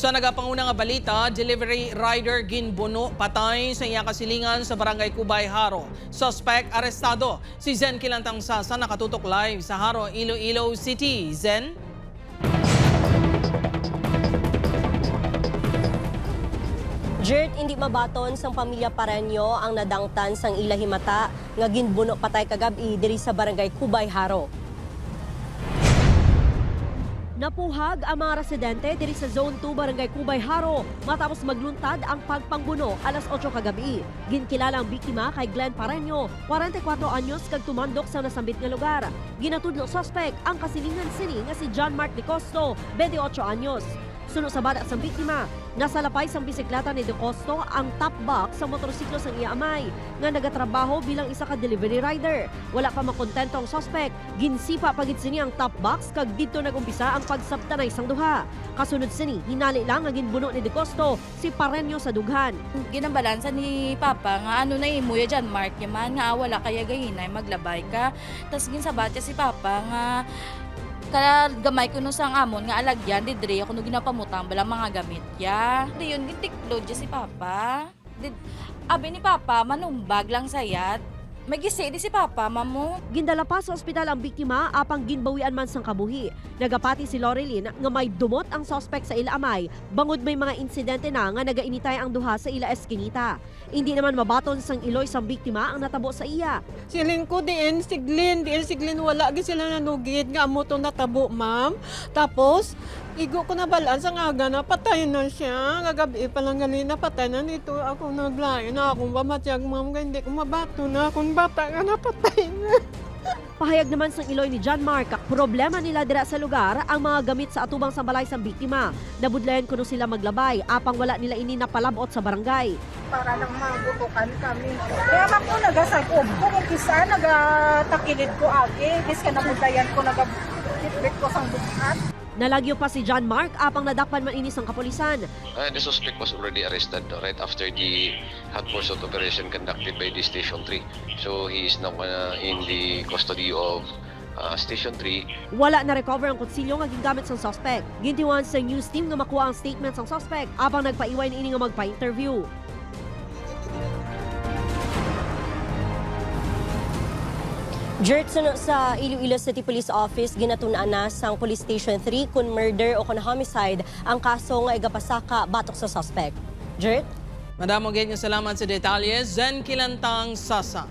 Sa nagapanguna nga balita, delivery rider ginbuno patay sa iya kasilingan sa barangay Cubay, Haro. Suspect arestado. Si Zen Kilantang Sasa nakatutok live sa Haro, Iloilo City. Zen? Jert, hindi mabaton sang pamilya Pareño ang nadangtan sang ilahimata nga ginbuno patay kagabi diri sa barangay Cubay, Haro. Napuhag ang mga residente diri sa Zone 2 Barangay Cubay, Haro matapos magluntad ang pagpangbuno alas 8 kagabi. Ginkilalang biktima kay Glenn Pareño, 44 anyos kag tumandok sa nasambit nga lugar. Ginatudlo suspect ang kasilingan sini nga si John Mark De Costo, 28 anyos. Sunod sa bada sang biktima, nasalapay sang bisikleta ni De Costo ang top box sa motorsiklo sang iya amay nga nagatrabaho bilang isa ka delivery rider. Wala pa makontento ang suspect, ginsipa pagit sini ang top box kag didto nagumpisa ang pagsabtanay sang duha. Kasunod sini, hinali lang nga ginbuno ni De Costo si Pareño sa dughan. Ginabalansa ni Papa nga ano na imuya dyan, Mark yaman nga wala kaya gahinay maglabay ka. Tas ginsabat si Papa nga kaya gamay ko no sang amon nga alagyan didre ako no ginapamutang bala mga gamit ya. Di yun gitiklo dyan si Papa. Abi ni Papa manumbag lang sayat. Magisi di si Papa mamo. Gindala pa sa ospital ang biktima apang ginbawian man sang kabuhi. Nagapati si Loreline nga may dumot ang suspect sa ila amay bangod may mga insidente na nga nagainitay ang duha sa ila eskinita. Hindi naman mabaton sang iloy sang biktima ang natabo sa iya. Siling ko diin siglin wala gi sila nanugid nga amo to natabo ma'am. Tapos igo ko na balaan sa ngaga na patay na siya. Gagabi pa lang ganina patay na nito ako naglayo na akong pamatyag ma'am nga hindi ko mabato na akong bata nga napatay na. Pahayag naman sang iloy ni John Mark, problema nila dira sa lugar ang mga gamit sa atubang sambalay sang biktima. Nabudlayan kuno sila maglabay apang wala nila ini napalabot sa barangay. Para lang magutukan kami. Kaya man ko nagasakob ko, kung kisa nagatakilid ko agi, bis ka nabudlayan ko, nagabitbit ko sang dukat. Nalagyo pa si John Mark apang nadakpan man inis ang kapulisan. The suspect was already arrested right after the hot pursuit operation conducted by the Station 3. So he is now in the custody of Station 3. Wala na recover ang kutsilyo nga gingamit sa suspect. Gintiwan sa news team nga makuha ang statement sa suspect apang nagpaiway ini nga magpa-interview. Jert, sa Iloilo City Police Office, ginatun-an na sang Police Station 3 kung murder o kung homicide ang kaso nga igapasaka batok sa suspect. Jert? Madamo gayud nga salamat sa detalye, Zen Kilantang Sasa.